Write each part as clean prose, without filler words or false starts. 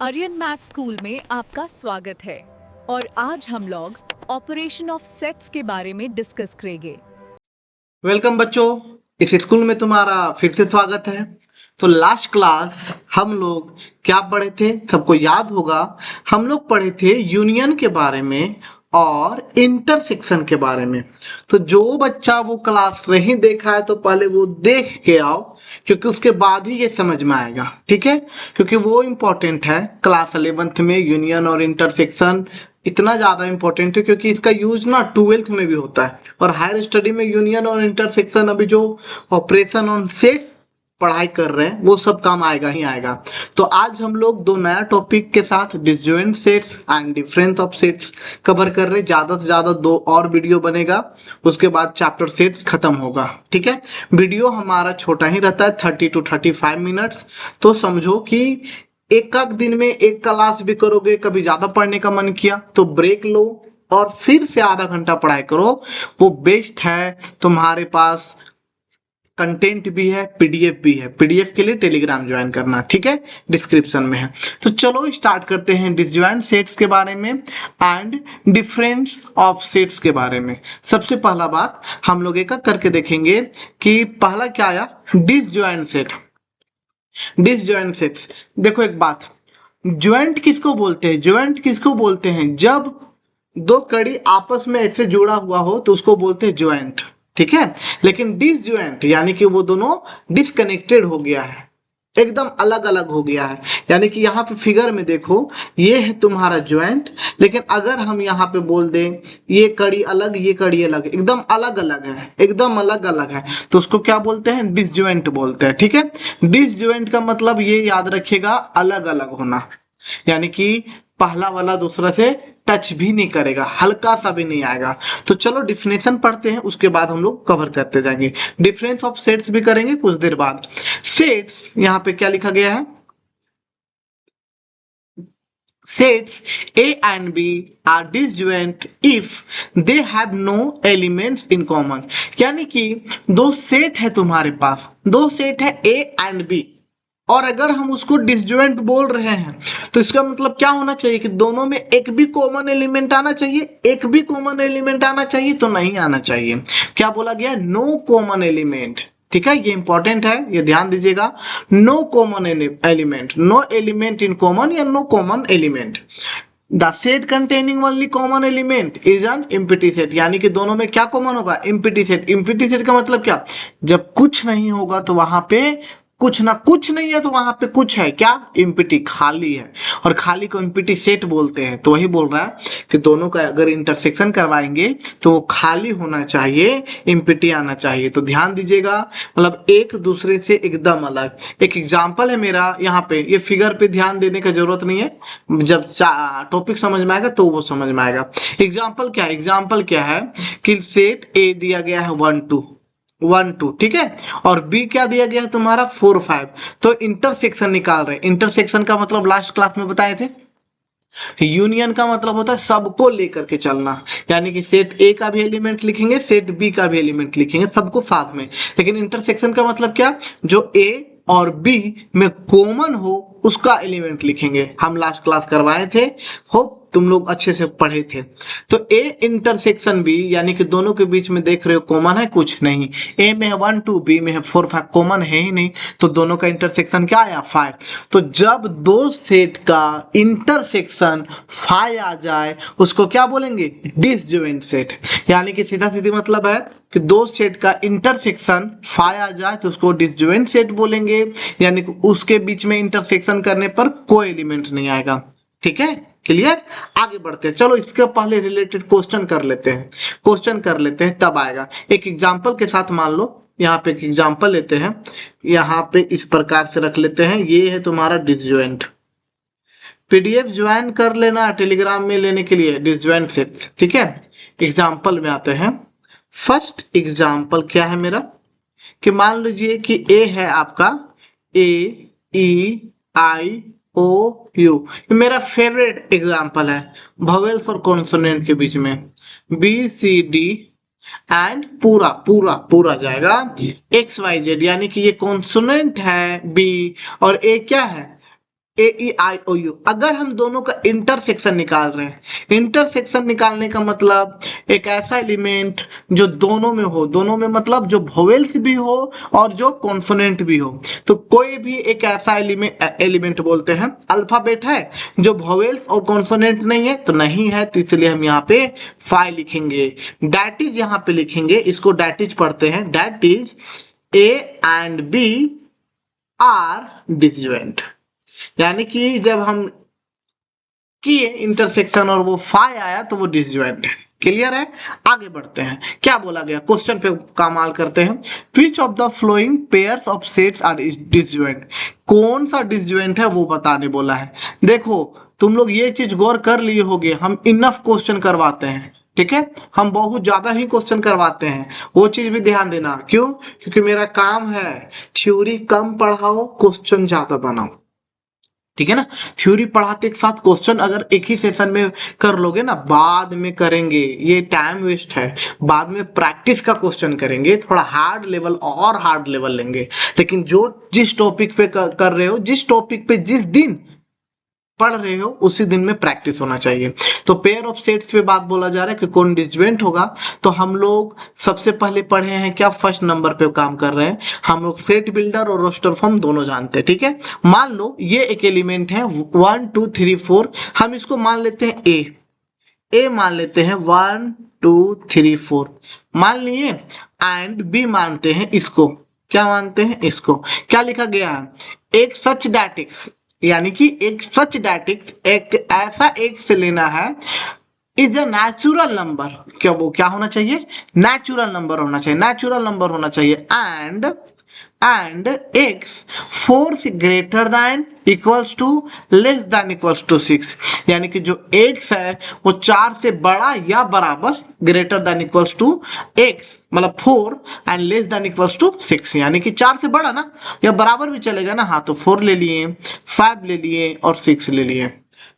Aryan math school में आपका स्वागत है और आज हम लोग ऑपरेशन ऑफ सेट्स के बारे में डिस्कस करेंगे। वेलकम बच्चों, इस स्कूल में तुम्हारा फिर से स्वागत है। तो लास्ट क्लास हम लोग क्या पढ़े थे, सबको याद होगा। हम लोग पढ़े थे यूनियन के बारे में और इंटरसेक्शन के बारे में। तो जो बच्चा वो क्लास नहीं देखा है तो पहले वो देख के आओ, क्योंकि उसके बाद ही ये समझ में आएगा, ठीक है। क्योंकि वो इम्पोर्टेंट है। क्लास 11th में यूनियन और इंटरसेक्शन इतना ज्यादा इंपॉर्टेंट है क्योंकि इसका यूज ना 12th में भी होता है, और हायर स्टडी में यूनियन और इंटरसेक्शन अभी जो ऑपरेशन ऑन सेट पढ़ाई कर रहे हैं वो सब काम आएगा ही आएगा। तो आज हम लोग दो नया टॉपिक के साथ disjoint sets and difference of sets cover कर रहे हैं। ज्यादा से ज्यादा 2 और वीडियो बनेगा, उसके बाद चैप्टर सेट्स खत्म होगा, ठीक है। वीडियो हमारा छोटा ही रहता है, 30 to 35 मिनट्स। तो समझो कि एक दिन में एक क्लास भी करोगे, कभी ज्यादा पढ़ने का मन किया तो ब्रेक लो और फिर से आधा घंटा पढ़ाई करो, वो बेस्ट है। तुम्हारे पास कंटेंट भी है, पीडीएफ भी है। पीडीएफ के लिए टेलीग्राम ज्वाइन करना, ठीक है, डिस्क्रिप्शन में है। तो चलो स्टार्ट करते हैं डिसजॉइंट सेट्स के बारे में एंड डिफरेंस ऑफ सेट्स के बारे में। सबसे पहला बात हम लोग एक करके देखेंगे कि पहला क्या आया, डिसजॉइंट सेट। डिसजॉइंट सेट्स, देखो एक बात, ज्वाइंट किसको बोलते हैं? ज्वाइंट किसको बोलते हैं? जब दो कड़ी आपस में ऐसे जुड़ा हुआ हो तो उसको बोलते हैं ज्वाइंट, ठीक है। लेकिन डिसज्वाइंट यानी कि वो दोनों डिस्कनेक्टेड हो गया है, एकदम अलग अलग हो गया है। यानी कि यहाँ पे फिगर में देखो, ये है तुम्हारा ज्वाइंट, लेकिन अगर हम यहाँ पे बोल दें ये कड़ी अलग, ये कड़ी अलग, एकदम अलग अलग है, एकदम अलग अलग है, तो उसको क्या बोलते हैं? डिसज्वाइंट बोलते हैं, ठीक है। डिसज्वाइंट का मतलब ये याद रखिएगा, अलग अलग होना। यानी कि पहला वाला दूसरा से टच भी नहीं करेगा, हल्का सा भी नहीं आएगा। तो चलो डिफिनेशन पढ़ते हैं, उसके बाद हम लोग कवर करते जाएंगे। डिफरेंस ऑफ सेट्स भी करेंगे कुछ देर बाद। सेट्स यहाँ पे क्या लिखा गया है? Sets A and B are disjoint if they have no elements in common। यानी कि दो सेट है तुम्हारे पास, दो सेट है A and B, और अगर हम उसको डिसजॉइंट बोल रहे हैं तो इसका मतलब क्या होना चाहिए कि दोनों में एक भी कॉमन एलिमेंट आना चाहिए। एक भी कॉमन एलिमेंट आना चाहिए तो नहीं आना चाहिए। क्या बोला गया? नो कॉमन एलिमेंट, ठीक है। ये इंपॉर्टेंट है, ये ध्यान दीजिएगा। No common element, no element in common या no common element. The set containing only common element is an empty set. यानी कि दोनों में क्या कॉमन होगा? Empty set. एम्प्टी सेट का मतलब क्या? जब कुछ नहीं होगा तो वहां पे कुछ ना, कुछ नहीं है तो वहां पे कुछ है, क्या? एम्प्टी, खाली है। और खाली को एम्प्टी सेट बोलते हैं। तो वही बोल रहा है कि दोनों का अगर इंटरसेक्शन करवाएंगे तो वो खाली होना चाहिए, एम्प्टी आना चाहिए। तो ध्यान दीजिएगा, मतलब एक दूसरे से एकदम अलग। एक एग्जांपल है मेरा यहाँ पे, ये फिगर पे ध्यान देने का जरूरत नहीं है, जब टॉपिक समझ में आएगा तो वो समझ में आएगा। एग्जाम्पल क्या है? एग्जाम्पल क्या है कि सेट ए दिया गया है 1 2, ठीक है, और बी क्या दिया गया है तुम्हारा 4 5। तो इंटरसेक्शन निकाल रहे हैं। इंटरसेक्शन का मतलब लास्ट क्लास में बताए थे, यूनियन का मतलब होता है सबको लेकर के चलना। यानी कि सेट ए का भी एलिमेंट लिखेंगे, सेट बी का भी एलिमेंट लिखेंगे, सबको साथ में। लेकिन इंटरसेक्शन का मतलब क्या? जो ए और बी में कॉमन हो उसका एलिमेंट लिखेंगे। हम लास्ट क्लास करवाए थे, होप तुम लोग अच्छे से पढ़े थे। तो ए इंटरसेक्शन बी, यानी कि दोनों के बीच में देख रहे हो कॉमन है? कुछ नहीं। ए में है 1 2, बी में है 4 5, कॉमन है ही नहीं। तो दोनों का इंटरसेक्शन क्या आया? 5। तो जब दो सेट का इंटरसेक्शन 5 आ जाए उसको क्या बोलेंगे? Disjoint set. यानी कि सीधा सीधी मतलब है कि दो सेट का इंटरसेक्शन 5 आ जाए तो उसको डिसजॉइंट सेट बोलेंगे। यानी कि उसके बीच में इंटरसेक्शन करने पर कोई एलिमेंट नहीं आएगा, ठीक है। क्लियर? आगे बढ़ते हैं। चलो इसके पहले रिलेटेड क्वेश्चन कर लेते हैं, क्वेश्चन कर लेते हैं तब आएगा। एक एग्जांपल के साथ मान लो, यहाँ पे एक एग्जांपल लेते हैं, यहाँ पे इस प्रकार से रख लेते हैं। ये है तुम्हारा डिसजॉइंट। पीडीएफ ज्वाइन कर लेना टेलीग्राम में लेने के लिए, डिसजॉइंट सेट्स, ठीक है। एग्जांपल में आते हैं। फर्स्ट एग्जांपल क्या है मेरा कि मान लीजिए कि ए है आपका, ए ई आई ओ यू, ये मेरा फेवरेट एग्जांपल है, वोवेल्स और कॉन्सोनेंट के बीच में। बी सी डी एंड पूरा पूरा पूरा जाएगा एक्स वाई जेड, यानी कि ये कॉन्सोनेंट है बी और ए क्या है? ए ई आई ओ यू। अगर हम दोनों का इंटरसेक्शन निकाल रहे हैं, इंटरसेक्शन निकालने का मतलब एक ऐसा एलिमेंट जो दोनों में हो, दोनों में मतलब जो वोवेल्स भी हो और जो कॉन्सोनेंट भी हो। तो कोई भी एक ऐसा एलिमेंट बोलते हैं, अल्फाबेट है जो वोवेल्स और कॉन्सोनेंट नहीं है तो नहीं है, तो इसलिए हम यहाँ पे फाई लिखेंगे। डैट इज यहाँ पे लिखेंगे, इसको डैट इज पढ़ते हैं, that is A and B are disjoint. यानी कि जब हम किए इंटरसेक्शन और वो फाई आया तो वो डिसजॉइंट है। क्लियर है? आगे बढ़ते हैं, क्या बोला गया क्वेश्चन पे कमाल करते हैं। Which of the following pairs of sets are disjoint, कौन सा डिसजॉइंट है वो बताने बोला है। देखो तुम लोग ये चीज गौर कर लिए होगे, हम इनफ क्वेश्चन करवाते हैं, ठीक है, हम बहुत ज्यादा ही क्वेश्चन करवाते हैं, वो चीज भी ध्यान देना। क्यों? क्योंकि मेरा काम है थ्योरी कम पढ़ाओ, क्वेश्चन ज्यादा बनाओ, ठीक है ना। थ्योरी पढ़ाते के साथ क्वेश्चन अगर एक ही सेशन में कर लोगे ना, बाद में करेंगे ये टाइम वेस्ट है, बाद में प्रैक्टिस का क्वेश्चन करेंगे, थोड़ा हार्ड लेवल और हार्ड लेवल लेंगे। लेकिन जो जिस टॉपिक पे कर रहे हो, जिस टॉपिक पे जिस दिन पढ़ रहे हो उसी दिन में प्रैक्टिस होना चाहिए। तो पेयर ऑफ सेट्स पे बात बोला जा रहा है कि कौन डिसजॉइंट होगा। तो हम लोग सबसे पहले पढ़े हैं क्या, फर्स्ट नंबर पे काम कर रहे हैं हम लोग, सेट बिल्डर और रोस्टर फॉर्म दोनों जानते हैं, ठीक है। मान लो ये एक एलिमेंट है 1 2 3 4, हम इसको मान लेते हैं ए मान लेते हैं 1 2 3 4 मान लिए, एंड बी मानते हैं इसको, क्या मानते हैं इसको, क्या लिखा गया है, एक सच डैटिक्स, यानी कि एक सच डैटिक्स, एक ऐसा एक से लेना है, इज अ नेचुरल नंबर, क्या वो क्या होना चाहिए, नेचुरल नंबर होना चाहिए, नेचुरल नंबर होना चाहिए, एंड x 4 से greater than equals to less than equals to 6, यानी कि जो x है वो 4 से बड़ा या बराबर, greater than equals to x मतलब 4 and less than equals to 6, यानी कि 4 से बड़ा ना या बराबर भी चलेगा ना। हाँ तो 4 ले लिए, 5 ले लिए और 6 ले लिए।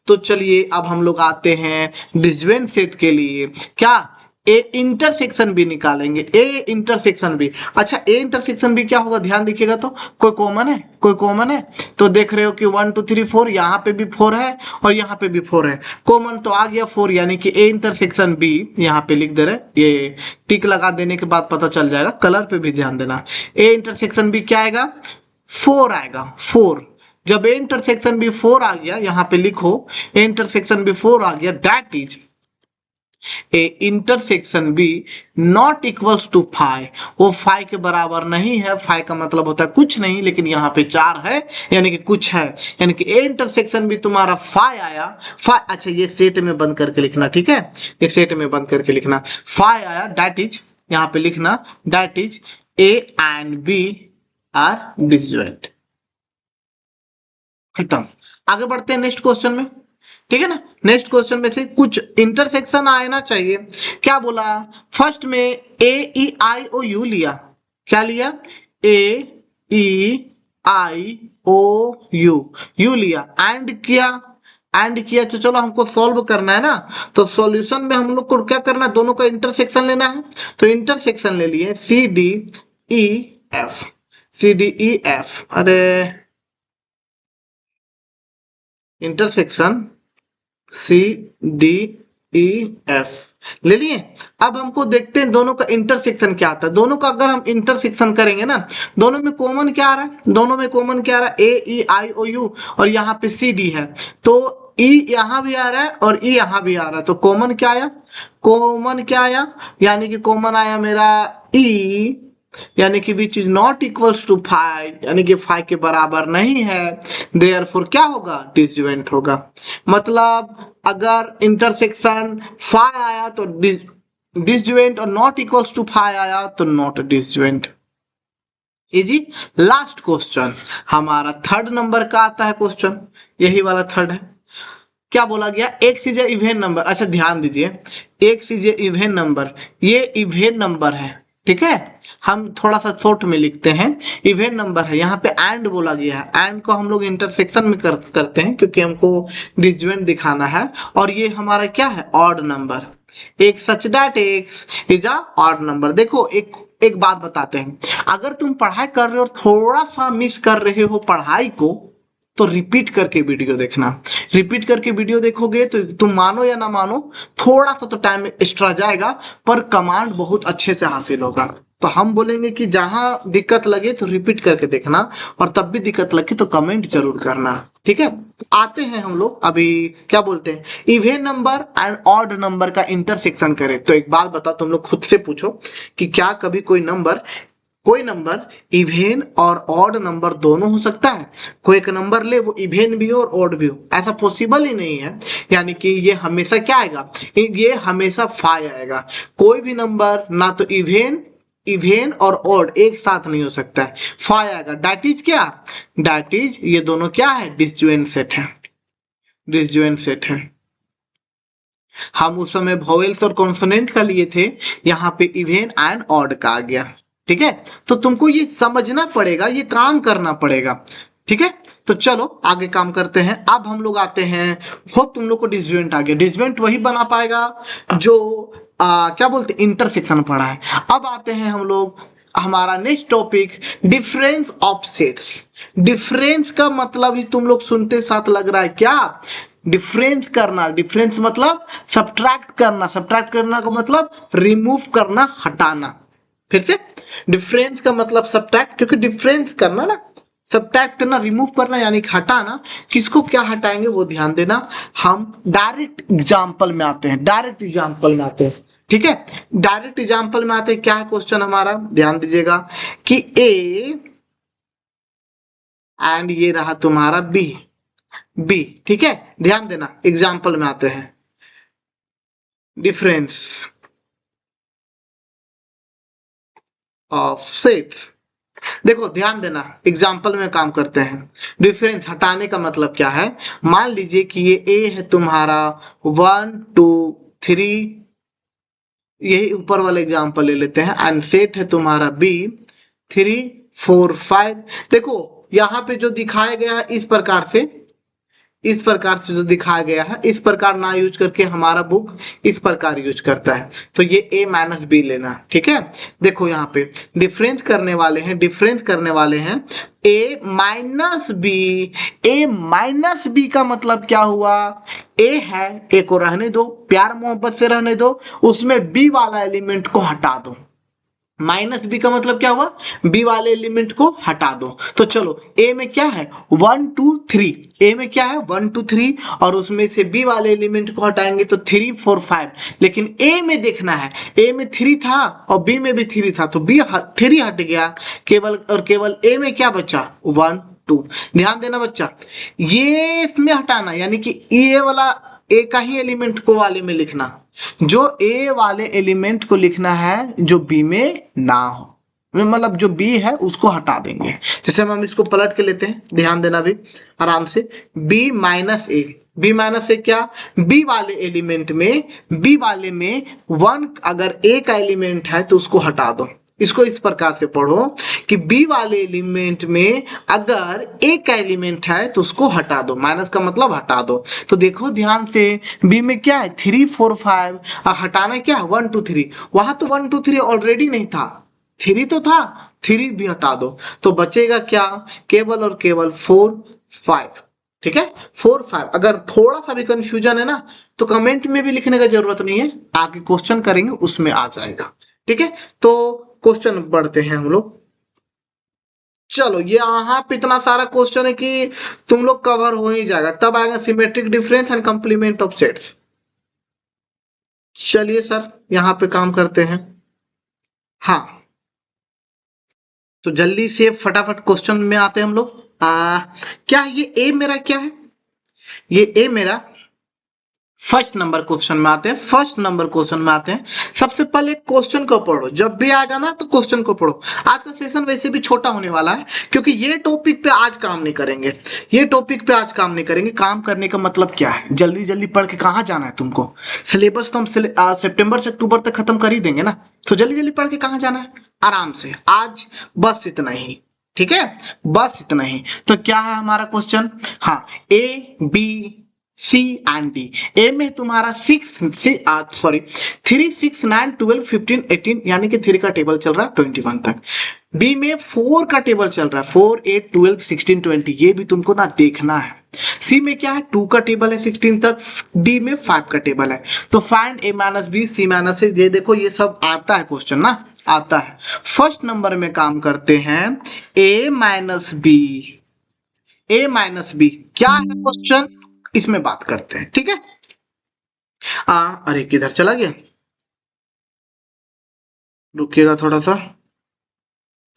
तो चलिए अब हम लोग आते हैं डिसजॉइंट सेट के लिए, क्या ए इंटरसेक्शन भी निकालेंगे, ए इंटरसेक्शन भी। अच्छा ए इंटरसेक्शन भी क्या होगा, ध्यान देखिएगा, तो कोई कॉमन है, कोई कॉमन है, तो देख रहे हो कि 1 2 3 4, यहाँ पे भी 4 है और यहाँ पे भी 4 है, कॉमन तो आ गया 4, यानी कि ए इंटरसेक्शन बी यहाँ पे लिख दे रहे, ये टिक लगा देने के बाद पता चल जाएगा, कलर पे भी ध्यान देना। ए इंटरसेक्शन बी क्या आएगा, 4 आएगा, 4। जब ए इंटरसेक्शन बी 4 आ गया, यहाँ पे लिखो ए इंटरसेक्शन बी 4 आ गया, that is A intersection B not equals to five, वो फाइव के बराबर नहीं है, फाइव का मतलब होता है कुछ नहीं, लेकिन यहाँ पे 4 है यानी कि कुछ है, यानी कि ए इंटरसेक्शन भी तुम्हारा फाइव आया, फाइव, अच्छा ये सेट में बंद करके लिखना, ठीक है, ये सेट में बंद करके लिखना, फाइव आया, दैट इज यहाँ पे लिखना, that is A and B are disjoint. खत्म। आगे बढ़ते हैं नेक्स्ट क्वेश्चन में, ठीक है ना। नेक्स्ट क्वेश्चन में से कुछ इंटरसेक्शन आना चाहिए। क्या बोला, फर्स्ट में ए ई आई ओ यू लिया, क्या लिया, ए ई आई ओ यू लिया, एंड किया तो चलो हमको सॉल्व करना है ना, तो सॉल्यूशन में हम लोग को क्या करना है, दोनों का इंटरसेक्शन लेना है, तो इंटरसेक्शन ले लिए सी डी ई एफ, अरे intersection C D E F ले लिए। अब हमको देखते हैं दोनों का इंटरसेक्शन क्या आता है। दोनों का अगर हम इंटरसेक्शन करेंगे ना, दोनों में कॉमन क्या आ रहा है, दोनों में कॉमन क्या आ रहा है, ए ई आई ओ यू और यहाँ पे सी डी है, तो ई यहाँ भी आ रहा है और ई यहाँ भी आ रहा है, तो कॉमन क्या आया, कॉमन क्या आया, यानी कि कॉमन आया मेरा ई, यानी कि which is not equals to 5, यानी कि 5 के बराबर नहीं है, देयरफॉर क्या होगा, डिसजॉइंट होगा। मतलब अगर इंटरसेक्शन 5 आया तो डिसजॉइंट और नॉट इक्वल्स टू 5 आया तो not disjoint. Easy. Last question हमारा थर्ड नंबर का आता है क्वेश्चन, यही वाला थर्ड है। क्या बोला गया, एक्स इज इवेन नंबर। अच्छा ध्यान दीजिए, एक्स इज इवेन नंबर, ये इवेन नंबर है, ठीक है, हम थोड़ा सा शॉर्ट में लिखते हैं, इवेन नंबर है, यहाँ पे एंड बोला गया है, एंड को हम लोग इंटरसेक्शन में करते हैं क्योंकि हमको डिसजॉइंट दिखाना है, और ये हमारा क्या है, ऑड नंबर, एक such that x is a odd number. देखो एक बात बताते हैं, अगर तुम पढ़ाई कर रहे हो और थोड़ा सा मिस कर रहे हो पढ़ाई को, तो रिपीट करके वीडियो देखना। रिपीट करके वीडियो देखोगे तो तुम मानो या ना मानो थोड़ा सा तो टाइम एक्स्ट्रा जाएगा, पर कमांड बहुत अच्छे से हासिल होगा। तो हम बोलेंगे कि जहां दिक्कत लगे तो रिपीट करके देखना, और तब भी दिक्कत लगे तो कमेंट जरूर करना, ठीक है। आते हैं हम लोग अभी क्या बोलते हैं, even number and odd number का इंटरसेक्शन करें। तो एक बात बताओ, तुम लोग खुद से पूछो कि क्या कभी कोई नंबर इवेन और ऑड नंबर दोनों हो सकता है? कोई एक नंबर ले वो इवेन भी हो और ऑड भी हो, ऐसा पॉसिबल ही नहीं है। यानी कि ये हमेशा क्या आएगा, ये हमेशा फाई आएगा। कोई भी नंबर ना तो इवेन और ऑड एक साथ नहीं हो सकता है, फाई आएगा। दैट इज क्या, दैट इज ये दोनों क्या है, डिसजॉइंट सेट है, डिसजॉइंट सेट है। हम उस समय वोवेल्स और कॉन्सोनेंट का लिए थे, यहाँ पे इवेन एंड ऑड का आ गया, ठीक है। तो तुमको ये समझना पड़ेगा, ये काम करना पड़ेगा, ठीक है। तो चलो आगे काम करते हैं। अब हम लोग आते हैं, होप तुम लोग को डिसजॉइंट आ गया। डिसजॉइंट वही बना पाएगा जो क्या बोलते इंटरसेक्शन पढ़ा है। अब आते हैं हम लोग, हमारा next topic, difference of sets. Difference का मतलब ही तुम लोग सुनते साथ लग रहा है क्या, डिफरेंस करना। डिफरेंस मतलब सब्ट्रैक्ट करना, सब्ट्रैक्ट करना का मतलब रिमूव करना, हटाना। फिर से, डिफरेंस का मतलब सब्ट्रैक्ट, क्योंकि डिफरेंस करना ना, सब्ट्रैक्ट करना, रिमूव करना यानी हटाना। किसको क्या हटाएंगे वो ध्यान देना। हम डायरेक्ट एग्जांपल में आते हैं, डायरेक्ट एग्जांपल में आते हैं, ठीक है। डायरेक्ट एग्जांपल में आते हैं, क्या है क्वेश्चन हमारा, ध्यान दीजिएगा कि ए एंड ये रहा तुम्हारा बी, ठीक है। ध्यान देना, एग्जांपल में आते हैं। डिफरेंस ऑफ सेट्स, देखो ध्यान देना, एग्जाम्पल में काम करते हैं। डिफरेंस हटाने का मतलब क्या है, मान लीजिए कि ये ए है तुम्हारा 1 2 3, यही ऊपर वाला एग्जाम्पल ले लेते हैं। एंड सेट है तुम्हारा बी 3 4 5। देखो यहाँ पे जो दिखाया गया है इस प्रकार से जो दिखाया गया है, इस प्रकार ना यूज करके हमारा बुक इस प्रकार यूज करता है। तो ये a माइनस बी लेना, ठीक है। देखो यहाँ पे डिफरेंस करने वाले हैं a माइनस बी का मतलब क्या हुआ, a है, a को रहने दो, प्यार मोहब्बत से रहने दो, उसमें b वाला एलिमेंट को हटा दो। माइनस बी का मतलब क्या हुआ, बी वाले एलिमेंट को हटा दो। तो चलो ए में क्या है 1 2 3, ए में क्या है 1 2 3, और उसमें से बी वाले एलिमेंट को हटाएंगे तो 3 4 5। लेकिन ए में देखना है, ए में 3 था और बी में भी 3 था, तो बी 3 हट गया, केवल ए में क्या बचा 1 2। ध्यान देना बच्चा, ये इसमें हटाना, यानी कि ये वाला ए का ही एलिमेंट को वाले में लिखना, जो ए वाले एलिमेंट को लिखना है जो बी में ना हो, मतलब जो बी है उसको हटा देंगे। जैसे हम इसको पलट के लेते हैं, ध्यान देना भी आराम से। बी माइनस ए क्या, बी वाले में 1 अगर ए का एलिमेंट है तो उसको हटा दो। इसको इस प्रकार से पढ़ो कि बी वाले एलिमेंट में अगर ए का एलिमेंट है तो उसको हटा दो, माइनस का मतलब हटा दो। तो देखो ध्यान से, बी में क्या है 3 4 5, हटाना क्या है 1 2 3। वहां तो 1 2 3 ऑलरेडी नहीं था, 3 तो था, 3 भी हटा दो, तो बचेगा क्या, केवल और केवल 4 5, ठीक है 4 5। अगर थोड़ा सा भी कंफ्यूजन है ना तो कमेंट में भी लिखने का जरूरत नहीं है, आगे क्वेश्चन करेंगे उसमें आ जाएगा, ठीक है। तो क्वेश्चन बढ़ते हैं हम लोग। चलो ये यहाँ पे इतना सारा क्वेश्चन है कि तुम लोग कवर हो ही जाएगा, तब आएगा symmetric difference and complement of sets. चलिए सर यहाँ पे काम करते हैं। हाँ तो जल्दी से फटाफट क्वेश्चन में आते हैं हम लोग। क्या ये ए मेरा क्या है, ये ए मेरा फर्स्ट नंबर क्वेश्चन में आते हैं। सबसे पहले क्वेश्चन को पढ़ो, जब भी आएगा ना तो क्वेश्चन को पढ़ो। आज का सेशन वैसे भी छोटा होने वाला है, क्योंकि ये टॉपिक पे आज काम नहीं करेंगे, काम करने का मतलब क्या है, जल्दी जल्दी पढ़ के कहाँ जाना है तुमको। सिलेबस तो हम सितंबर से अक्टूबर तक खत्म कर ही देंगे ना, तो जल्दी जल्दी पढ़ के कहाँ जाना है, आराम से। आज बस इतना ही, ठीक है, बस इतना ही। तो क्या है हमारा क्वेश्चन, हाँ A B C and D. A में तुम्हारा 3 6 9 12 15 18 यानी कि 3 का टेबल चल रहा है 21 तक। बी में 4 का टेबल चल रहा है 4 8 12 16 20, ये भी तुमको ना देखना है। सी में क्या है 2 का टेबल है 16 तक। डी में 5 का टेबल है। तो फाइंड ए माइनस बी सी माइनस ए। ये देखो ये सब आता है क्वेश्चन ना, आता है। फर्स्ट नंबर में काम करते हैं ए माइनस बी। ए माइनस बी क्या है क्वेश्चन, इसमें बात करते हैं, ठीक है। अरे किधर चला गया, रुकिएगा थोड़ा सा।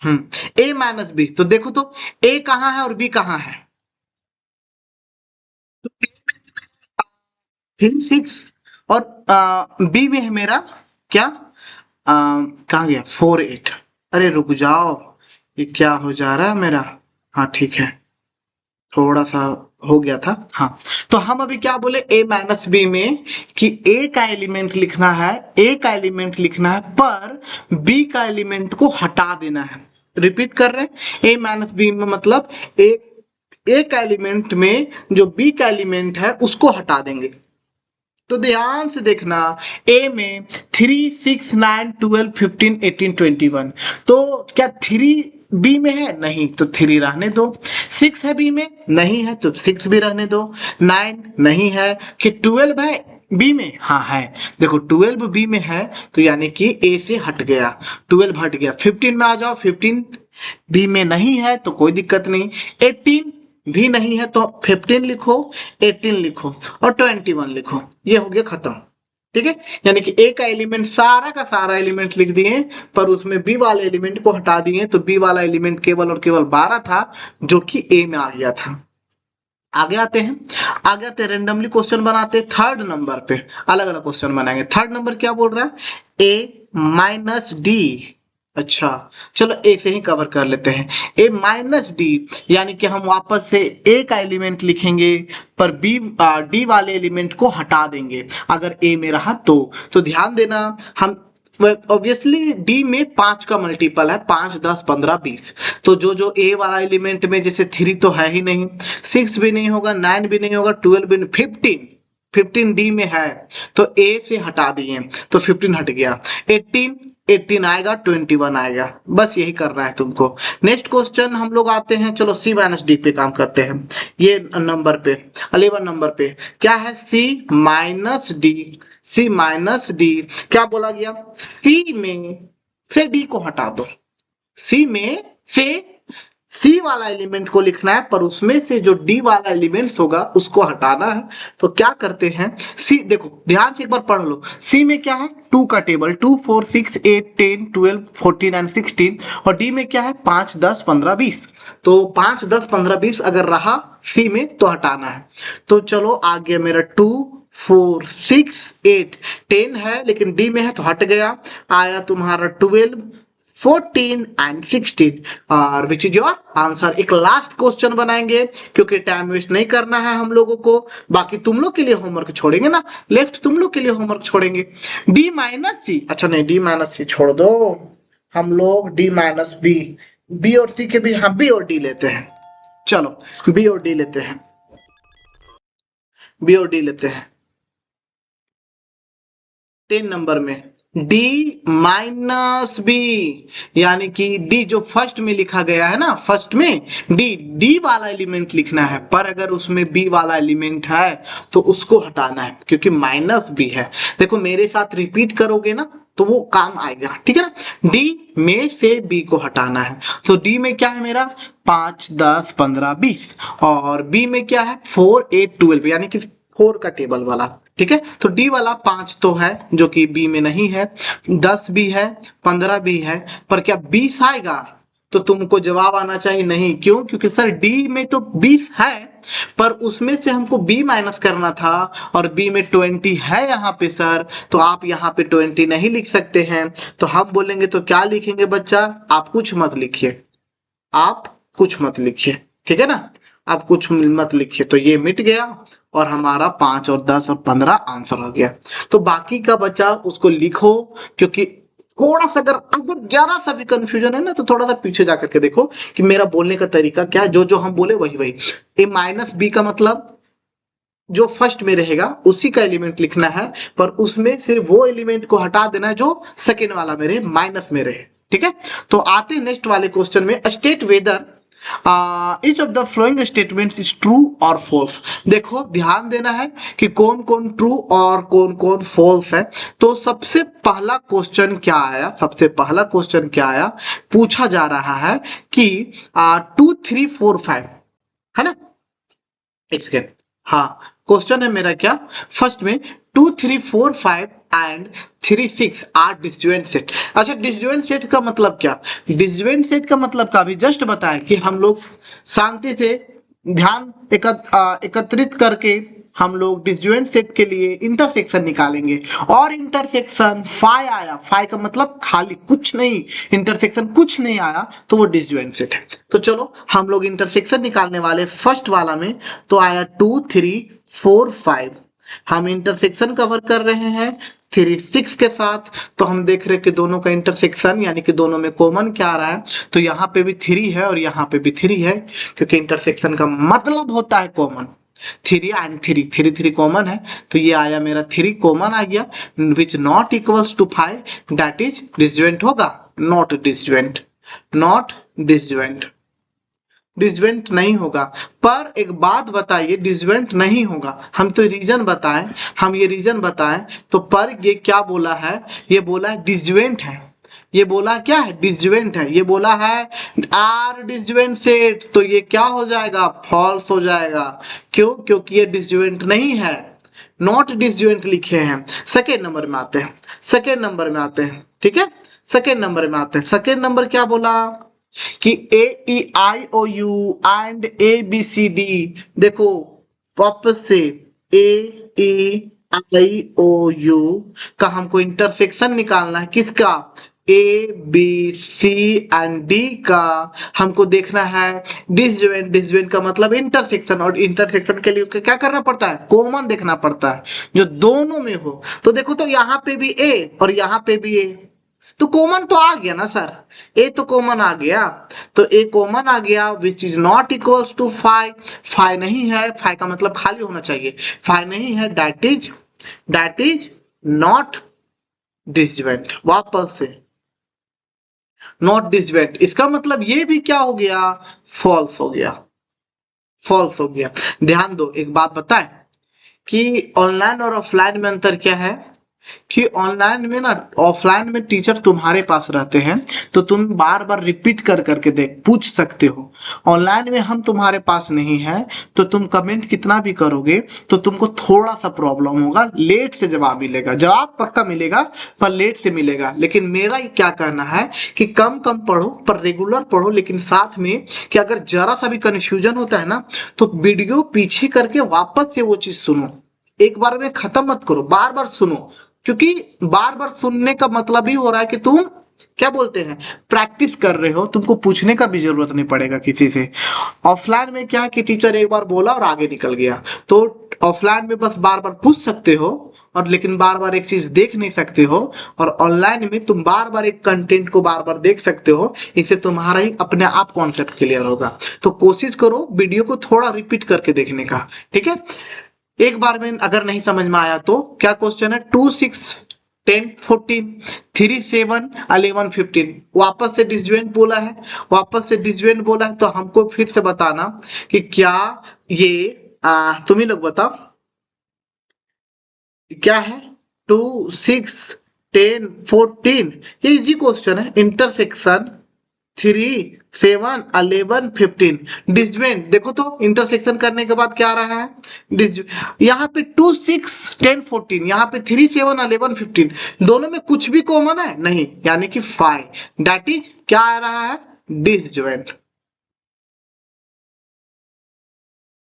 ए माइनस बी, तो देखो तो ए कहाँ है और बी कहाँ है। तो 3 6 और बी में है मेरा क्या, कहाँ गया 4 8। अरे रुक जाओ, ये क्या हो जा रहा है मेरा। हाँ ठीक है, थोड़ा सा हो गया था। हाँ तो हम अभी क्या बोले a माइनस बी में कि a का एलिमेंट लिखना है, a का एलिमेंट लिखना है पर b का एलिमेंट को हटा देना है। रिपीट कर रहे हैं, a माइनस बी में मतलब a का एलिमेंट में जो b का एलिमेंट है उसको हटा देंगे। तो ध्यान से देखना, ए में 3 6 9 12 15 18 21, तो क्या 3 बी में है, नहीं तो 3 रहने दो। 6 है बी में, नहीं है तो 6 भी रहने दो। 9 नहीं है, कि 12 है बी में, हाँ है। देखो 12 बी में है तो यानी कि ए से हट गया, 12 हट गया। 15 में आ जाओ, 15 बी में नहीं है तो कोई दिक्कत नहीं। 18 भी नहीं है तो 15 लिखो, 18 लिखो और 21 लिखो, ये हो गया खत्म। ठीक है, यानी कि ए का एलिमेंट सारा का सारा एलिमेंट लिख दिए पर उसमें बी वाले एलिमेंट को हटा दिए, तो बी वाला एलिमेंट केवल और केवल 12 था जो कि ए में आ गया था। आगे आते हैं, आगे आते हैं रेंडमली क्वेश्चन बनाते हैं। थर्ड नंबर पे अलग अलग क्वेश्चन बनाएंगे। थर्ड नंबर क्या बोल रहा है, ए माइनस डी। अच्छा चलो ए से ही कवर कर लेते हैं, ए माइनस डी यानी कि हम वापस से ए का एलिमेंट लिखेंगे पर बी डी वाले एलिमेंट को हटा देंगे अगर ए में रहा तो ध्यान देना, हम ऑब्वियसली डी में 5 का मल्टीपल है, 5 10 15 20, तो जो ए वाला एलिमेंट में जैसे 3 तो है ही नहीं, 6 भी नहीं होगा, 9 भी नहीं होगा, 12 भी नहीं, 15 डी में है तो ए से हटा दिए तो 15 हट गया। 18 आएगा, 21 आएगा, बस यही करना है तुमको। नेक्स्ट क्वेश्चन हम लोग आते हैं, चलो सी माइनस डी पे काम करते हैं। ये नंबर पे 11 नंबर पे क्या है, सी माइनस डी। सी माइनस डी क्या बोला गया, सी में से डी को हटा दो। सी में से सी वाला एलिमेंट को लिखना है पर उसमें से जो डी वाला एलिमेंट्स होगा उसको हटाना है। तो क्या करते हैं, सी देखो ध्यान से एक बार पढ़ लो, सी में क्या है 2 का टेबल, 2 4 6 8 10 12 14 एंड 16, और डी में क्या है 5 10 15 20, तो 5 10 15 20 अगर रहा सी में तो हटाना है। तो चलो आ गया मेरा 2 4 6 8 10 है लेकिन डी में है तो हट गया, आया तुम्हारा 12 14 एंड 16 और विच इज योर आंसर। एक लास्ट क्वेश्चन बनाएंगे क्योंकि टाइम वेस्ट नहीं करना है हम लोगों को, बाकी तुम लोग के लिए होमवर्क छोड़ेंगे ना, लेफ्ट तुम लोग के लिए होमवर्क छोड़ेंगे। डी माइनस सी, अच्छा नहीं डी माइनस सी छोड़ दो, हम लोग डी माइनस बी, बी और सी के भी हम बी और डी लेते हैं। चलो बी और डी लेते हैं, बी और डी लेते हैं। 10 नंबर में डी माइनस बी यानी कि डी जो फर्स्ट में लिखा गया है ना, फर्स्ट में डी वाला एलिमेंट लिखना है पर अगर उसमें बी वाला एलिमेंट है तो उसको हटाना है क्योंकि माइनस बी है। देखो मेरे साथ रिपीट करोगे ना तो वो काम आएगा, ठीक है ना। डी में से बी को हटाना है, तो डी में क्या है मेरा 5 10 15 20 और बी में क्या है 4 8 12 यानी कि 4 का टेबल वाला, ठीक है। तो डी वाला 5 तो है जो कि बी में नहीं है, 10 भी है, 15 भी है, पर क्या 20 आएगा, तो तुमको जवाब आना चाहिए नहीं। क्यों, क्योंकि सर डी में तो 20 है पर उसमें से हमको बी माइनस करना था और बी में 20 है यहाँ पे सर, तो आप यहाँ पे 20 नहीं लिख सकते हैं। तो हम बोलेंगे तो क्या लिखेंगे बच्चा, आप कुछ मत लिखिए, आप कुछ मत लिखिए, ठीक है ना, आप कुछ मत लिखिए। तो ये मिट गया और हमारा 5 और 10 और 15 आंसर हो गया। तो बाकी का बचा उसको लिखो, क्योंकि थोड़ा सा अगर जरा सा भी कंफ्यूजन है ना तो थोड़ा सा पीछे जाकर के देखो कि मेरा बोलने का तरीका क्या है, जो जो हम बोले वही वही। ए माइनस बी का मतलब जो फर्स्ट में रहेगा उसी का एलिमेंट लिखना है, पर उसमें से वो एलिमेंट को हटा देना है जो सेकेंड वाला में रहे, माइनस में रहे। ठीक है, तो आते हैं नेक्स्ट वाले क्वेश्चन में। State whether each of the following statement is true और फॉल्स। देखो ध्यान देना है कि कौन कौन ट्रू और कौन कौन फॉल्स है। तो सबसे पहला क्वेश्चन क्या आया, सबसे पहला क्वेश्चन क्या आया, पूछा जा रहा है कि 2 3 4 5 है ना। एक सेकेंड, हाँ क्वेश्चन है मेरा क्या, फर्स्ट में 2 3 4 5 एंड 3 6 आर डिसजॉइंट सेट। अच्छा डिसजॉइंट सेट का मतलब क्या, डिसजॉइंट सेट का मतलब का भी जस्ट बताएं कि हम लोग शांति से ध्यान एकत्रित करके हम लोग डिसजॉइंट सेट के लिए इंटरसेक्शन निकालेंगे। और इंटरसेक्शन फाई आया, फाई का मतलब खाली कुछ नहीं, इंटरसेक्शन कुछ नहीं आया तो वो डिसजॉइंट सेट है। तो चलो हम लोग इंटरसेक्शन निकालने वाले फर्स्ट वाला में, तो आया 2 3 4 5, हम इंटरसेक्शन कवर कर रहे हैं 3 6 के साथ। तो हम देख रहे हैं कि दोनों का इंटरसेक्शन यानी कि दोनों में कॉमन क्या आ रहा है, तो यहाँ पे भी 3 है और यहाँ पे भी 3 है, क्योंकि इंटरसेक्शन का मतलब होता है कॉमन। 3 एंड 3 3 3 कॉमन है, तो ये आया मेरा 3 कॉमन आ गया, which not equals to 5, that is disjoint होगा, not disjoint, not disjoint, disjoint नहीं होगा। पर एक बात बताइए, डिसजॉइंट नहीं होगा, हम तो रीजन बताएं, हम ये रीजन बताएं, तो पर ये क्या बोला है, ये बोला है डिसजॉइंट है, ये बोला क्या है, डिसजॉइंट है, ये बोला है आर डिसजॉइंट सेट, तो ये क्या हो जाएगा, फॉल्स हो जाएगा। क्यों, क्योंकि ये डिसजॉइंट नहीं है, नॉट डिसजॉइंट लिखे हैं। सेकेंड नंबर में आते हैं, सेकेंड नंबर में आते हैं, ठीक है, सेकेंड नंबर में आते हैं। सेकेंड नंबर क्या बोला कि A E I O U and A B C D. देखो वापस से ए ई आई ओ यू का हमको इंटरसेक्शन निकालना है, किसका, A B C and D का हमको देखना है डिसजॉइंट। डिसजॉइंट का मतलब इंटरसेक्शन, और इंटरसेक्शन के लिए क्या करना पड़ता है, कॉमन देखना पड़ता है जो दोनों में हो। तो देखो तो यहाँ पे भी ए और यहाँ पे भी ए, तो कॉमन तो आ गया ना सर, ए तो कॉमन आ गया, तो ए कॉमन आ गया which is not equals to 5, 5 नहीं है, 5 का मतलब खाली होना चाहिए, 5 नहीं है, दैट इज नॉट डिसजॉइंट। वापस से नॉट डिसजॉइंट, इसका मतलब ये भी क्या हो गया, फॉल्स हो गया, फॉल्स हो गया। ध्यान दो, एक बात बताएं कि ऑनलाइन और ऑफलाइन में अंतर क्या है, कि ऑनलाइन में ना, ऑफलाइन में टीचर तुम्हारे पास रहते हैं तो तुम बार बार रिपीट कर करके पूछ सकते हो। ऑनलाइन में हम तुम्हारे पास नहीं है तो तुम कमेंट कितना भी करोगे तो तुमको थोड़ा सा प्रॉब्लम होगा, लेट से जवाब मिलेगा, जवाब पक्का मिलेगा पर लेट से मिलेगा। लेकिन मेरा क्या कहना है कि कम कम पढ़ो पर रेगुलर पढ़ो, लेकिन साथ में कि अगर जरा सा भी कंफ्यूजन होता है ना तो वीडियो पीछे करके वापस से वो चीज सुनो, एक बार में खत्म मत करो, बार बार सुनो, क्योंकि बार बार सुनने का मतलब ही हो रहा है कि तुम क्या बोलते हैं, प्रैक्टिस कर रहे हो, तुमको पूछने का भी जरूरत नहीं पड़ेगा किसी से। ऑफलाइन में क्या है कि टीचर एक बार बोला और आगे निकल गया, तो ऑफलाइन में बस बार बार पूछ सकते हो और लेकिन बार बार एक चीज देख नहीं सकते हो, और ऑनलाइन में तुम बार बार एक कंटेंट को बार बार देख सकते हो, इससे तुम्हारा ही अपने आप कॉन्सेप्ट क्लियर होगा। तो कोशिश करो वीडियो को थोड़ा रिपीट करके देखने का, ठीक है। एक बार में अगर नहीं समझ में आया तो क्या क्वेश्चन है, 2 6 10 14 3 7 11 15, वापस से डिसजॉइंट बोला है, वापस से डिसजॉइंट बोला है, तो हमको फिर से बताना कि क्या ये तुम ही लोग बताओ क्या है, 2 6 10 14, ये इजी क्वेश्चन है। इंटरसेक्शन 3 7 11 15, डिसजॉइंट देखो तो इंटरसेक्शन करने के बाद क्या आ रहा है, यहाँ पे 2 6 10 14, यहाँ पे 3 7 11 15, दोनों में कुछ भी कॉमन है नहीं, यानी कि 5, दैट इज क्या आ रहा है, डिसजॉइंट,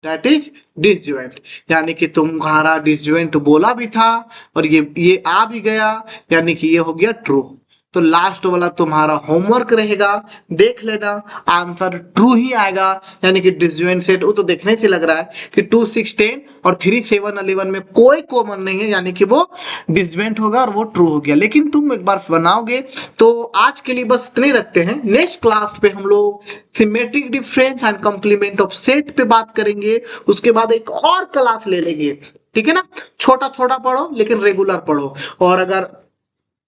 दैट इज डिसजॉइंट। यानी कि तुम्हारा डिसजॉइंट बोला भी था और ये आ भी गया, यानी कि ये हो गया ट्रू। तो लास्ट वाला तुम्हारा होमवर्क रहेगा, देख लेना आंसर ट्रू ही आएगा, यानी कि डिसजॉइंट सेट। वो तो देखने से लग रहा है कि 2 6 10 और 3 7 11 में कोई कॉमन नहीं है, यानी कि वो डिसजॉइंट होगा और वो ट्रू हो गया। लेकिन तुम एक बार बनाओगे तो आज के लिए बस इतने रखते हैं। नेक्स्ट क्लास पे हम लोग symmetric difference and complement of set पे बात करेंगे, उसके बाद एक और क्लास ले लेंगे, ठीक है ना। छोटा छोटा पढ़ो लेकिन रेगुलर पढ़ो, और अगर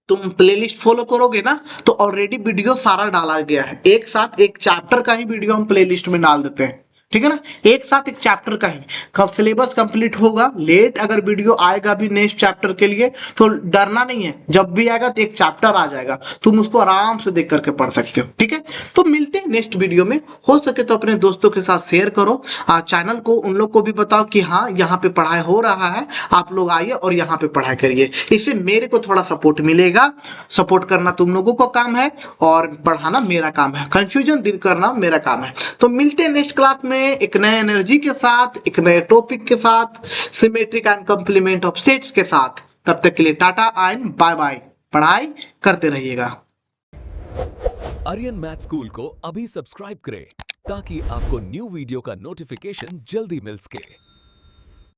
तुम प्लेलिस्ट फॉलो करोगे ना तो ऑलरेडी वीडियो सारा डाला गया है, एक साथ एक चैप्टर का ही वीडियो हम प्लेलिस्ट में डाल देते हैं, ठीक है ना। एक साथ एक चैप्टर का ही कब सिलेबस कंप्लीट होगा, लेट अगर वीडियो आएगा भी नेक्स्ट चैप्टर के लिए तो डरना नहीं है, जब भी आएगा तो एक चैप्टर आ जाएगा, तुम उसको आराम से देख करके पढ़ सकते हो, ठीक है। तो मिलते हैं नेक्स्ट वीडियो में, हो सके तो अपने दोस्तों के साथ शेयर करो, चैनल को उन लोग को भी बताओ कि हाँ यहाँ पे पढ़ाई हो रहा है, आप लोग आइए और यहाँ पे पढ़ाई करिए, इससे मेरे को थोड़ा सपोर्ट मिलेगा। सपोर्ट करना तुम लोगों का काम है और पढ़ाना मेरा काम है, कंफ्यूजन दूर करना मेरा काम है। तो मिलते हैं नेक्स्ट क्लास में एक नए एनर्जी के साथ, एक नए टॉपिक के साथ, symmetric and complement of sets के साथ। तब तक के लिए टाटा एंड बाय बाय, पढ़ाई करते रहिएगा। आर्यन मैथ स्कूल को अभी सब्सक्राइब करें ताकि आपको न्यू वीडियो का नोटिफिकेशन जल्दी मिल सके।